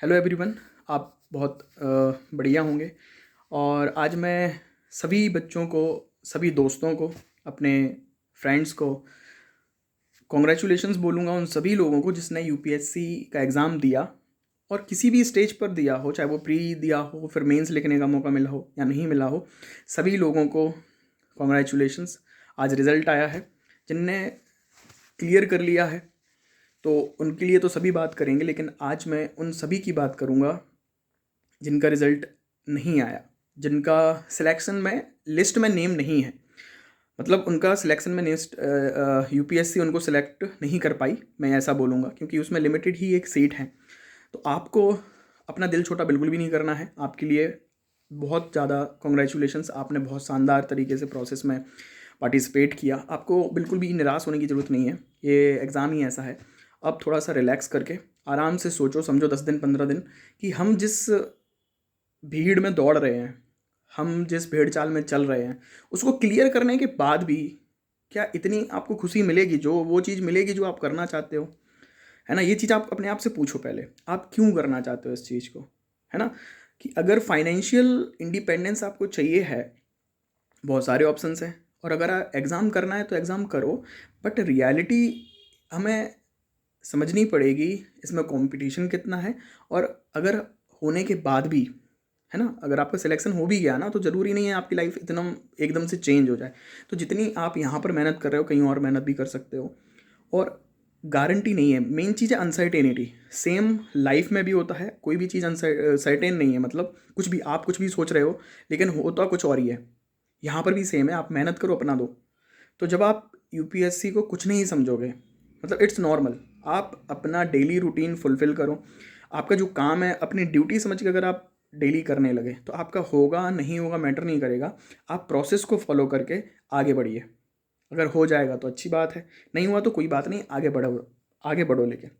Hello everyone. आप बहुत बढ़िया होंगे। और आज मैं सभी बच्चों को, सभी दोस्तों को, अपने फ्रेंड्स को कॉन्ग्रेचुलेशंस बोलूँगा, उन सभी लोगों को जिसने यूपीएससी का एग्ज़ाम दिया और किसी भी स्टेज पर दिया हो, चाहे वो प्री दिया हो, फिर मेंस लिखने का मौका मिला हो या नहीं मिला हो। सभी लोगों को कॉन्ग्रेचुलेशंस। आज रिज़ल्ट आया है। जिनने क्लियर कर लिया है तो उनके लिए तो सभी बात करेंगे, लेकिन आज मैं उन सभी की बात करूँगा जिनका रिज़ल्ट नहीं आया, जिनका सिलेक्शन में लिस्ट में नेम नहीं है। मतलब उनका सिलेक्शन में लिस्ट यूपीएससी उनको सिलेक्ट नहीं कर पाई, मैं ऐसा बोलूँगा, क्योंकि उसमें लिमिटेड ही एक सीट है। तो आपको अपना दिल छोटा बिल्कुल भी नहीं करना है। आपके लिए बहुत ज़्यादा कॉन्ग्रेचुलेशंस। आपने बहुत शानदार तरीके से प्रोसेस में पार्टिसिपेट किया। आपको बिल्कुल भी निराश होने की ज़रूरत नहीं है। ये एग्ज़ाम ही ऐसा है। अब थोड़ा सा रिलैक्स करके आराम से सोचो समझो 10 दिन 15 दिन कि हम जिस भीड़ में दौड़ रहे हैं, हम जिस भेड़ चाल में चल रहे हैं, उसको क्लियर करने के बाद भी क्या इतनी आपको खुशी मिलेगी, जो वो चीज़ मिलेगी जो आप करना चाहते हो? है ना? ये चीज़ आप अपने आप से पूछो पहले, आप क्यों करना चाहते हो इस चीज़ को? है ना? कि अगर फाइनेंशियल इंडिपेंडेंस आपको चाहिए है, बहुत सारे ऑप्शंस हैं। और अगर एग्ज़ाम करना है तो एग्ज़ाम करो, बट रियलिटी हमें समझनी पड़ेगी। इसमें कंपटीशन कितना है, और अगर होने के बाद भी, है ना, अगर आपका सिलेक्शन हो भी गया ना, तो ज़रूरी नहीं है आपकी लाइफ इतना एकदम से चेंज हो जाए। तो जितनी आप यहाँ पर मेहनत कर रहे हो, कहीं और मेहनत भी कर सकते हो। और गारंटी नहीं है, मेन चीज़ है अनसर्टेनिटी। सेम लाइफ में भी होता है, कोई भी चीज़ अनसर्टेन नहीं है। मतलब कुछ भी आप कुछ भी सोच रहे हो, लेकिन होता कुछ और ही है। यहाँ पर भी सेम है, आप मेहनत करो, अपना दो। तो जब आप यूपीएससी को कुछ नहीं समझोगे, मतलब इट्स नॉर्मल, आप अपना डेली रूटीन फुलफ़िल करो। आपका जो काम है अपनी ड्यूटी समझ के अगर आप डेली करने लगे, तो आपका होगा नहीं होगा मैटर नहीं करेगा। आप प्रोसेस को फॉलो करके आगे बढ़िए। अगर हो जाएगा तो अच्छी बात है, नहीं हुआ तो कोई बात नहीं, आगे बढ़ो, आगे बढ़ो। लेकिन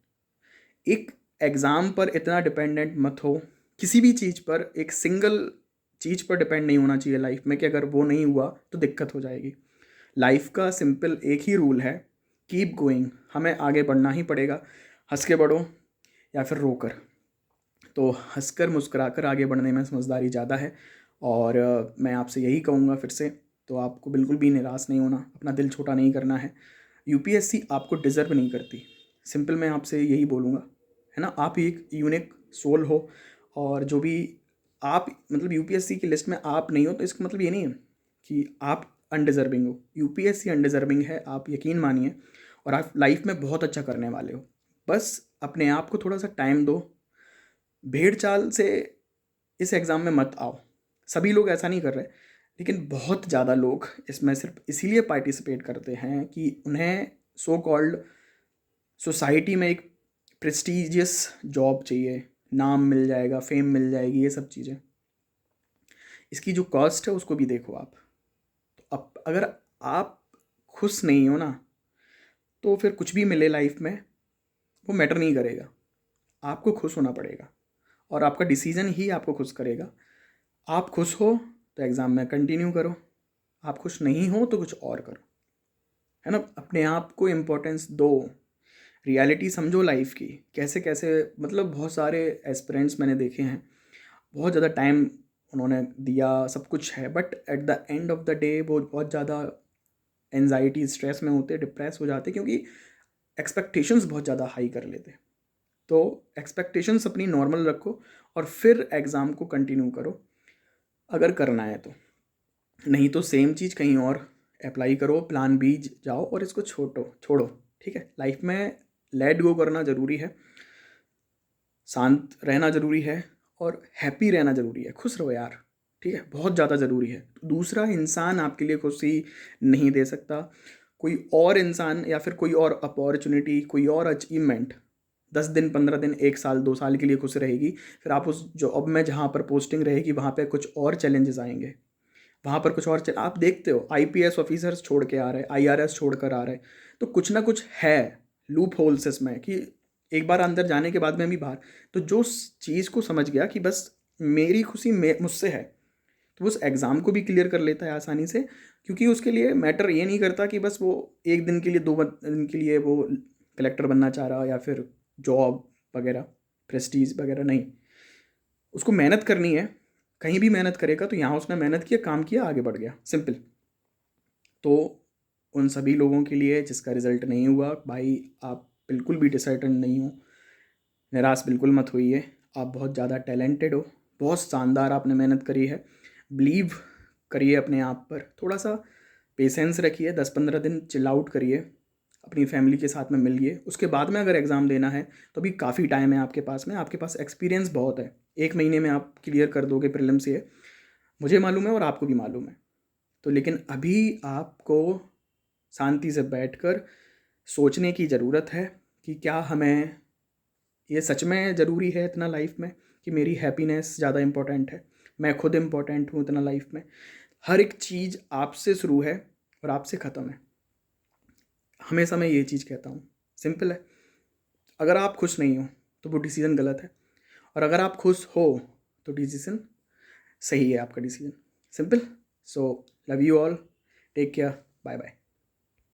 एक एग्ज़ाम पर इतना डिपेंडेंट मत हो। किसी भी चीज़ पर, एक सिंगल चीज़ पर डिपेंड नहीं होना चाहिए लाइफ में, कि अगर वो नहीं हुआ तो दिक्कत हो जाएगी। लाइफ का सिंपल एक ही रूल है, कीप गोइंग। हमें आगे बढ़ना ही पड़ेगा, हंस के बढ़ो या फिर रोकर। तो हंसकर मुस्कुराकर आगे बढ़ने में समझदारी ज़्यादा है। और मैं आपसे यही कहूँगा फिर से, तो आपको बिल्कुल भी निराश नहीं होना, अपना दिल छोटा नहीं करना है। यूपीएससी आपको डिज़र्व नहीं करती। सिंपल मैं आपसे यही बोलूँगा, है ना। आप एक यूनिक सोल हो, और जो भी आप, मतलब यूपीएससी की लिस्ट में आप नहीं हो, तो इसका मतलब ये नहीं है कि आप अनडिज़र्विंग हो। यूपीएससी अनडिज़र्विंग है, आप यकीन मानिए। और आप लाइफ में बहुत अच्छा करने वाले हो। बस अपने आप को थोड़ा सा टाइम दो। भेड़ चाल से इस एग्ज़ाम में मत आओ। सभी लोग ऐसा नहीं कर रहे, लेकिन बहुत ज़्यादा लोग इसमें सिर्फ इसीलिए पार्टिसिपेट करते हैं कि उन्हें सो कॉल्ड सोसाइटी में एक प्रेस्टीजियस जॉब चाहिए, नाम मिल जाएगा, फेम मिल जाएगी, ये सब चीज़ें। इसकी जो कॉस्ट है उसको भी देखो आप। तो अब अगर आप खुश नहीं हो ना, तो फिर कुछ भी मिले लाइफ में वो मैटर नहीं करेगा। आपको खुश होना पड़ेगा, और आपका डिसीज़न ही आपको खुश करेगा। आप खुश हो तो एग्ज़ाम में कंटिन्यू करो, आप खुश नहीं हो तो कुछ और करो, है ना। अपने आप को इम्पोर्टेंस दो, रियलिटी समझो लाइफ की। कैसे कैसे, मतलब बहुत सारे एस्पिरेंट्स मैंने देखे हैं, बहुत ज़्यादा टाइम उन्होंने दिया, सब कुछ है, but at the end of the day वो बहुत ज़्यादा एनजाइटी स्ट्रेस में होते, डिप्रेस हो जाते, क्योंकि एक्सपेक्टेशंस बहुत ज़्यादा हाई कर लेते। तो एक्सपेक्टेशंस अपनी नॉर्मल रखो, और फिर एग्ज़ाम को कंटिन्यू करो अगर करना है तो। नहीं तो सेम चीज़ कहीं और अप्लाई करो, प्लान बी जाओ, और इसको छोड़ो छोड़ो। ठीक है, लाइफ में लेट गो करना ज़रूरी है, शांत रहना ज़रूरी है, और हैप्पी रहना ज़रूरी है। खुश रहो यार, ठीक है, बहुत ज़्यादा ज़रूरी है। दूसरा इंसान आपके लिए खुशी नहीं दे सकता। कोई और इंसान या फिर कोई और अपॉर्चुनिटी, कोई और अचीवमेंट 10 दिन 15 दिन 1 साल 2 साल के लिए खुश रहेगी। फिर आप उस जॉब में जहाँ पर पोस्टिंग रहेगी वहाँ पे कुछ और चैलेंजेस आएंगे, वहाँ पर कुछ और आप देखते हो आईपीएस ऑफिसर्स छोड़ के आ रहे हैं, आईआरएस छोड़ कर आ रहे हैं। तो कुछ ना कुछ है लूप होल्स इसमें, कि एक बार अंदर जाने के बाद में भी बाहर। तो जो चीज़ को समझ गया कि बस मेरी खुशी मुझसे है, तो उस एग्ज़ाम को भी क्लियर कर लेता है आसानी से। क्योंकि उसके लिए मैटर ये नहीं करता कि बस वो एक दिन के लिए 2 दिन के लिए वो कलेक्टर बनना चाह रहा, या फिर जॉब वगैरह। प्रेस्टीज वगैरह नहीं, उसको मेहनत करनी है। कहीं भी मेहनत करेगा तो यहाँ उसने मेहनत किया, काम किया, आगे बढ़ गया, सिंपल। तो उन सभी लोगों के लिए जिसका रिज़ल्ट नहीं हुआ, भाई आप बिल्कुल भी डिसअपॉइंट नहीं हो, निराश बिल्कुल मत होइए। आप बहुत ज़्यादा टैलेंटेड हो, बहुत शानदार आपने मेहनत करी है। बिलीव करिए अपने आप पर, थोड़ा सा पेशेंस रखिए, 10-15 दिन चिल आउट करिए, अपनी फैमिली के साथ में मिलिए। उसके बाद में अगर एग्ज़ाम देना है तो अभी काफ़ी टाइम है आपके पास में, आपके पास एक्सपीरियंस बहुत है। 1 महीने में आप क्लियर कर दोगे प्रीलिम्स, ये मुझे मालूम है और आपको भी मालूम है। तो लेकिन अभी आपको शांति से बैठकर सोचने की ज़रूरत है कि क्या हमें ये सच में ज़रूरी है इतना लाइफ में, कि मेरी हैप्पीनेस ज़्यादा इम्पोर्टेंट है, मैं खुद इम्पोर्टेंट हूँ इतना लाइफ में। हर एक चीज़ आपसे शुरू है और आपसे ख़त्म है, हमेशा मैं ये चीज़ कहता हूँ, सिंपल है। अगर आप खुश नहीं हो तो वो डिसीज़न गलत है, और अगर आप खुश हो तो डिसीज़न सही है आपका decision, simple. So love you all, take care, bye bye.